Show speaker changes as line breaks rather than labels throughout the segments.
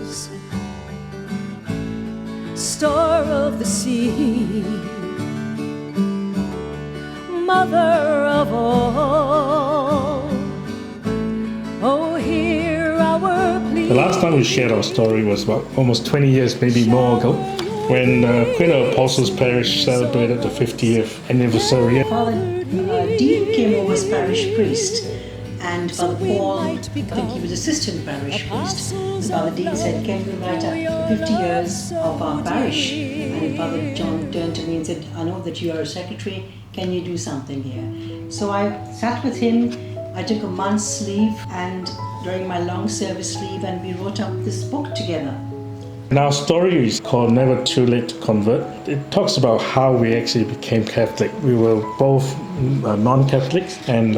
rose, star of the sea, mother of all. Oh, hear our plea.
The last time we shared our story was about almost 20 years, maybe more ago, when Queen of Apostles Parish celebrated the 50th anniversary.
Father Dean came over as parish priest, and Father Paul, I think he was assistant parish priest. And Father Dean said, "Can you write up 50 years of our parish?" And Father John turned to me and said, "I know that you are a secretary, can you do something here?" So I sat with him, I took a month's leave, and during my long service leave, and we wrote up this book together.
And our story is called Never Too Late to Convert. It talks about how we actually became Catholic. We were both non-Catholics, and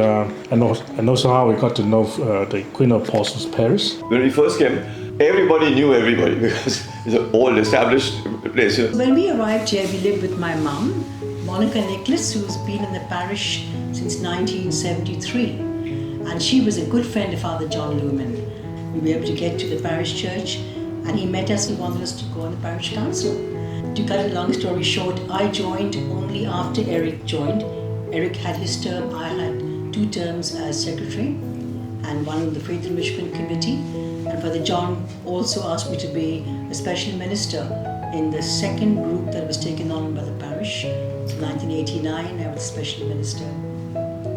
also how we got to know the Queen of Apostles Parish.
When we first came, everybody knew everybody because it's an old established place.
When we arrived here, we lived with my mum, Monica Nicholas, who's been in the parish since 1973. And she was a good friend of Father John Lumen. We were able to get to the parish church, and he met us and wanted us to go on the parish council. To cut a long story short, I joined only after Eric joined. Eric had his term, I had 2 terms as secretary and one in the Faith Enrichment Committee. And Father John also asked me to be a special minister in the second group that was taken on by the parish. In 1989, I was special minister.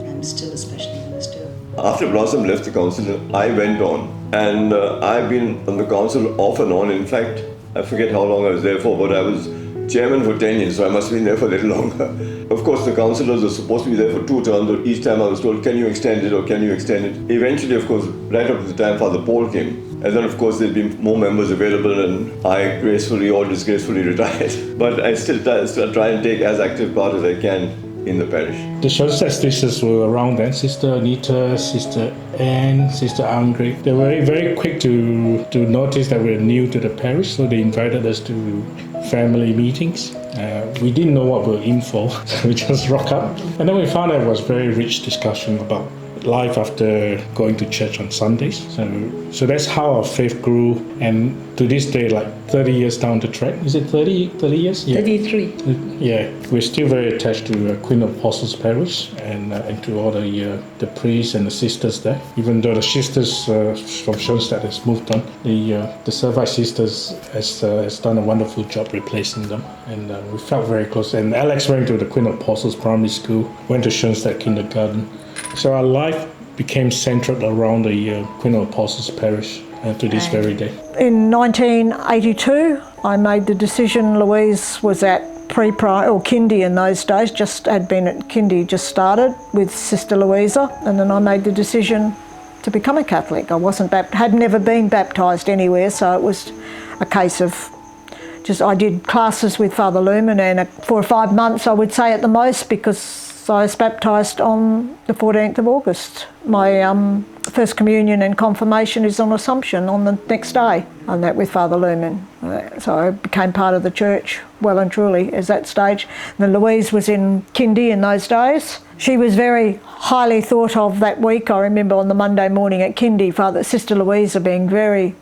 I'm still a special minister.
After Blossom left the council, I went on, and I've been on the council off and on. In fact, I forget how long I was there for, but I was chairman for 10 years, so I must have been there for a little longer. Of course, the councillors were supposed to be there for 2 terms, but each time I was told, "Can you extend it, or can you extend it?" Eventually, of course, right up to the time Father Paul came, and then of course there'd be more members available, and I gracefully or disgracefully retired. But I still try and take as active part as I can in the parish.
The Schoenstatt sisters were around then, Sister Anita, Sister Anne, Sister Andre. They were very quick to notice that we were new to the parish, so they invited us to family meetings. We didn't know what we were in for, so we just rock up. And then we found out it was very rich discussion about life after going to church on Sundays. So that's how our faith grew, and to this day, like 30 years down the track, is it 30 years? Yeah.
33.
Yeah, we're still very attached to Queen of Apostles Parish and to all the priests and the sisters there. Even though the sisters from Schoenstatt has moved on, the Servite sisters has done a wonderful job replacing them, and we felt very close. And Alex went to the Queen of Apostles Primary School, went to Schoenstatt Kindergarten. So our life became centered around the Queen of Apostles Parish to this very day.
In 1982, I made the decision. Louise was at pre-pri or kindy in those days, just had been at kindy, just started with Sister Louisa, and then I made the decision to become a Catholic. I had never been baptised anywhere, so it was a case of I did classes with Father Lumen, and 4 or 5 months I would say at the most, because I was baptised on the 14th of August. My First Communion and Confirmation is on Assumption on the next day, and that with Father Lumen. So I became part of the church well and truly at that stage. And Louise was in kindy in those days. She was very highly thought of that week. I remember on the Monday morning at kindy, Sister Louisa being very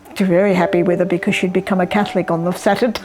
happy with her because she'd become a Catholic on the Saturday.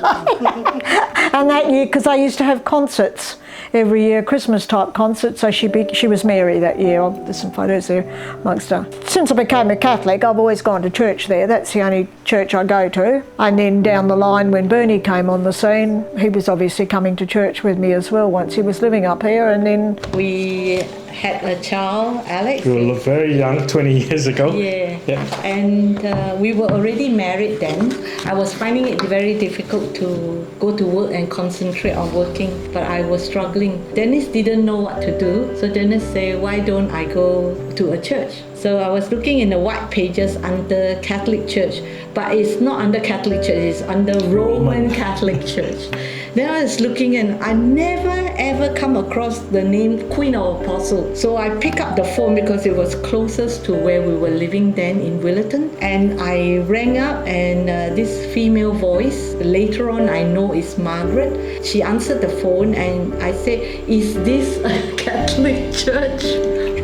And that year, because I used to have concerts every year, Christmas type concerts, so she was Mary that year. There's some photos there amongst her. Since I became a Catholic, I've always gone to church there. That's the only church I go to. And then down the line, when Bernie came on the scene, he was obviously coming to church with me as well once he was living up here. And then
we had a child, Alex.
We were very young, 20 years ago.
Yeah. And we were already married then. I was finding it very difficult to go to work and concentrate on working, but I was struggling. Dennis didn't know what to do, so Dennis said, "Why don't I go to a church?" So I was looking in the white pages under Catholic Church, but it's not under Catholic Church, it's under Roman Catholic Church. Then I was looking, and I never ever come across the name Queen of Apostles. So I picked up the phone because it was closest to where we were living then in Riverton, and I rang up, and this female voice, later on I know it's Margaret, she answered the phone, and I said, "Is this a Catholic church?"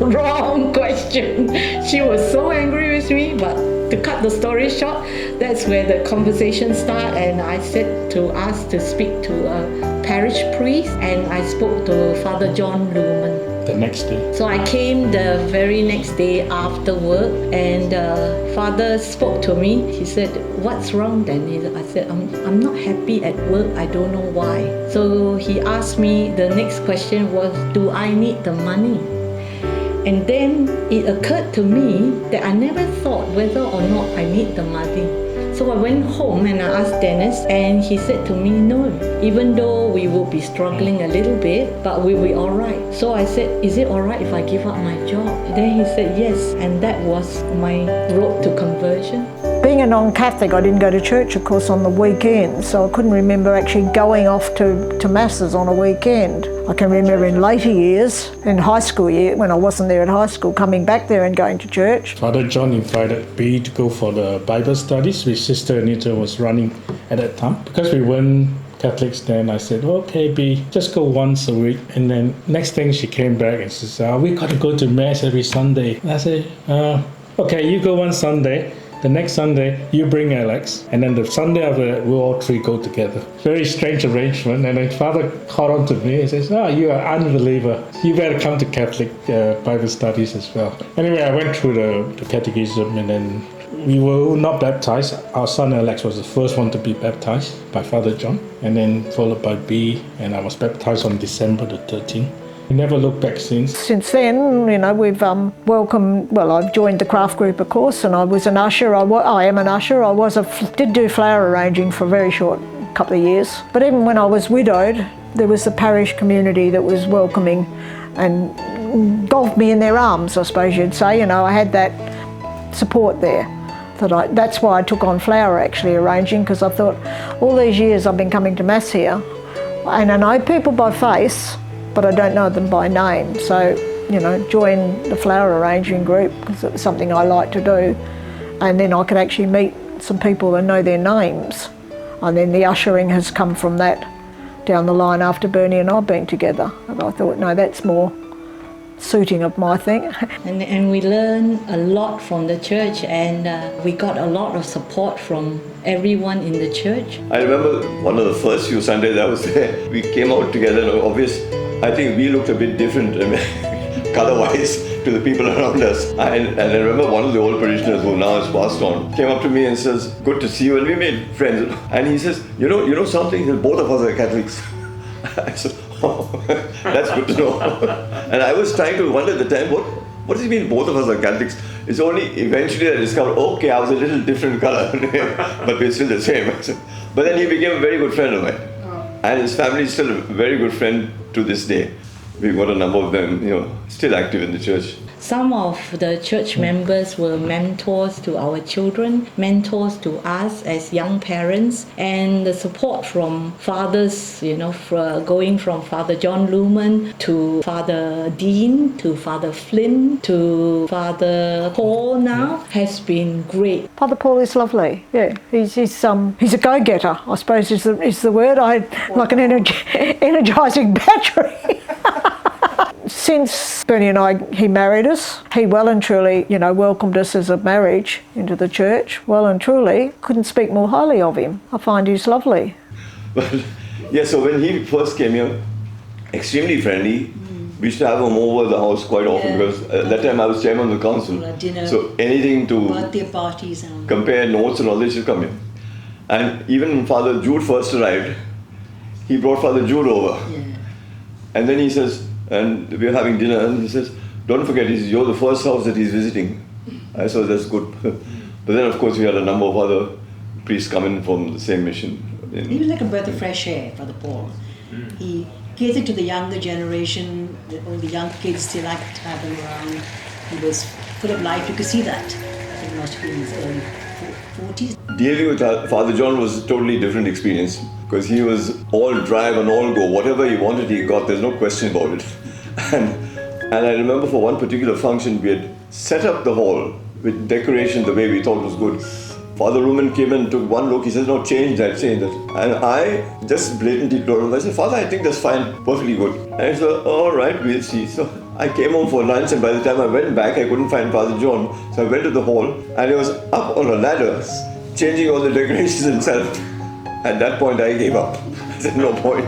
Wrong question. She was so angry with me, but To cut the story short, that's where the conversation started, and I said to ask to speak to a parish priest, and I spoke to Father John Lumen.
The next day.
So I came the very next day after work, and Father spoke to me. He said, "What's wrong then?" I said, I'm not happy at work. I don't know why. So he asked me, the next question was, do I need the money? And then it occurred to me that I never thought whether or not I need the money. So I went home and I asked Dennis, and he said to me, no, even though we will be struggling a little bit, but we'll be all right. So I said, is it all right if I give up my job? Then he said, yes, and that was my road to conversion.
Being a non-Catholic, I didn't go to church, of course, on the weekend, so I couldn't remember actually going off to masses on a weekend. I can remember in later years, in high school year, when I wasn't there at high school, coming back there and going to church.
Father John invited Bee to go for the Bible studies, which Sister Anita was running at that time. Because we weren't Catholics then, I said, okay, Bee, just go once a week. And then next thing she came back and she said, we got to go to Mass every Sunday. And I said, okay, you go one Sunday. The next Sunday, you bring Alex, and then the Sunday after that, we'll all three go together. Very strange arrangement. And then Father called on to me and says, you are an unbeliever. You better come to Catholic Bible studies as well. Anyway, I went through the catechism, and then we were not baptized. Our son Alex was the first one to be baptized by Father John, and then followed by Bee, and I was baptized on December the 13th. We never looked back since.
Since then, we've I've joined the craft group, of course, and I was an usher. I am an usher. I did do flower arranging for a very short couple of years. But even when I was widowed, there was the parish community that was welcoming and engulfed me in their arms, I suppose you'd say. I had that support there. That's why I took on flower actually arranging, because I thought all these years I've been coming to Mass here, and I know people by face, but I don't know them by name. So, join the flower arranging group because it was something I like to do. And then I could actually meet some people and know their names. And then the ushering has come from that down the line after Bernie and I've been together. And I thought, no, that's more suiting of my thing.
And we learned a lot from the church, and we got a lot of support from everyone in the church.
I remember one of the first few Sundays I was there, we came out together, and I think we looked a bit different color-wise to the people around us. And I remember one of the old parishioners who now has passed on came up to me and says, good to see you, and we made friends. And he says, you know something, both of us are Catholics. I said, oh, that's good to know. And I was trying to wonder at the time, what does it mean both of us are Catholics? It's only eventually I discovered, okay, I was a little different color, but we're still the same. But then he became a very good friend of mine. And his family is still a very good friend to this day. We've got a number of them, still active in the church.
Some of the church members were mentors to our children, mentors to us as young parents, and the support from fathers, going from Father John Lumen to Father Dean, to Father Flynn, to Father Paul now has been great.
Father Paul is lovely. Yeah, he's a go-getter, I suppose is the word. Like an energising battery. Since Bernie and he married us, he well and truly, welcomed us as a marriage into the church. Well and truly, couldn't speak more highly of him. I find he's lovely.
But yeah, so when he first came here, extremely friendly. We used to have him over the house quite often because at that time I was chairman of the council.
Dinner,
so anything to
birthday parties and
compare notes and all this should come in. And even when Father Jude first arrived, he brought Father Jude over.
Yeah.
And then he says, and we were having dinner, and he says, don't forget, you're the first house that he's visiting. I said, that's good. But then, of course, we had a number of other priests coming from the same mission.
He was like a breath of fresh air, Father Paul. He catered to the younger generation, all the young kids, they liked to have him around. He was full of life, you could see that. I think he must have been in his early 40s.
Dealing with Father John was a totally different experience because he was all drive and all go. Whatever he wanted, he got. There's no question about it. And I remember for one particular function, we had set up the hall with decoration the way we thought was good. Father Lumen came and took one look. He says, no, change that, change that. And I just blatantly told him, I said, Father, I think that's fine, perfectly good. And I said, all right, we'll see. So I came home for lunch, and by the time I went back, I couldn't find Father John. So I went to the hall, and he was up on a ladder, changing all the decorations himself. At that point, I gave up. I said, no point.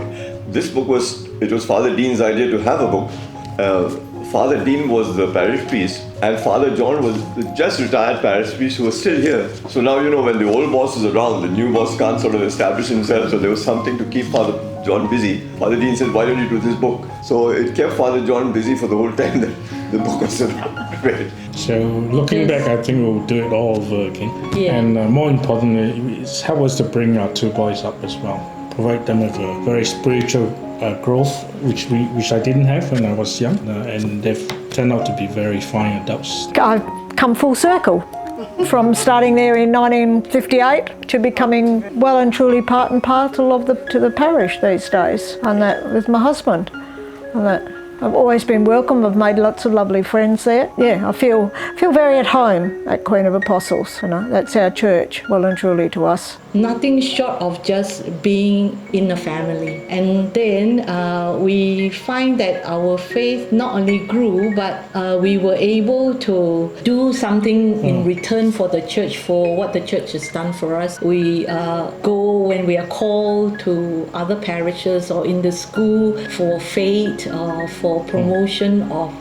This book was Father Dean's idea to have a book. Father Dean was the parish priest, and Father John was the just retired parish priest who was still here. So now, when the old boss is around, the new boss can't sort of establish himself, so there was something to keep Father John busy. Father Dean said, why don't you do this book? So it kept Father John busy for the whole time that the book was read.
So looking back, I think we'll do it all over again.
Yeah.
And more importantly, it's help us to bring our two boys up as well. Provide them with a very spiritual growth, which I didn't have when I was young, and they've turned out to be very fine adults.
I've come full circle from starting there in 1958 to becoming well and truly part and parcel to the parish these days, and that with my husband. And that I've always been welcome. I've made lots of lovely friends there. Yeah, I feel very at home at Queen of Apostles. That's our church, well and truly to us.
Nothing short of just being in a family. And then we find that our faith not only grew, but we were able to do something in return for the church, for what the church has done for us. We go when we are called to other parishes or in the school for faith or for promotion of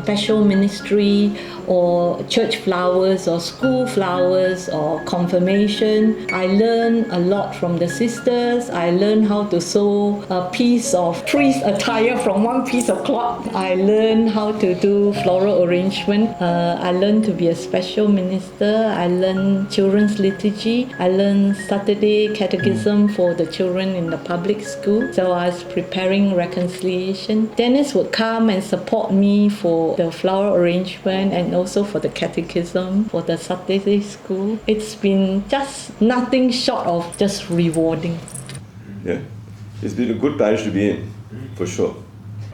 special ministry or church flowers or school flowers or confirmation. I learned a lot from the sisters. I learned how to sew a piece of priest attire from one piece of cloth. I learned how to do floral arrangement. I learned to be a special minister. I learned children's liturgy. I learned Saturday catechism for the children in the public school. So I was preparing reconciliation. Dennis would come and support me for the floral arrangement and also for the catechism for the Saturday school. It's been just nothing short of just rewarding.
Yeah, it's been a good parish to be in, for sure.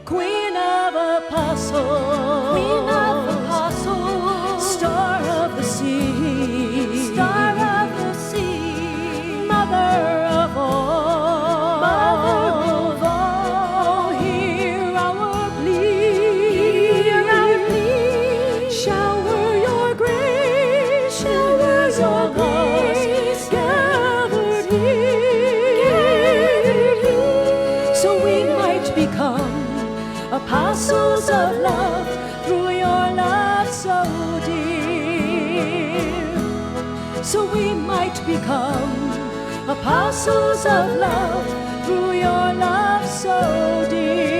Queen of Apostles, Queen of Apostles, Star of the Sea, Star of the Sea, Mother of all, Mother of all, hear our plea, hear our plea. Shower your grace, shower your grace, gathered here, so we might become apostles of love through your love so dear. So we might become apostles of love through your love so dear.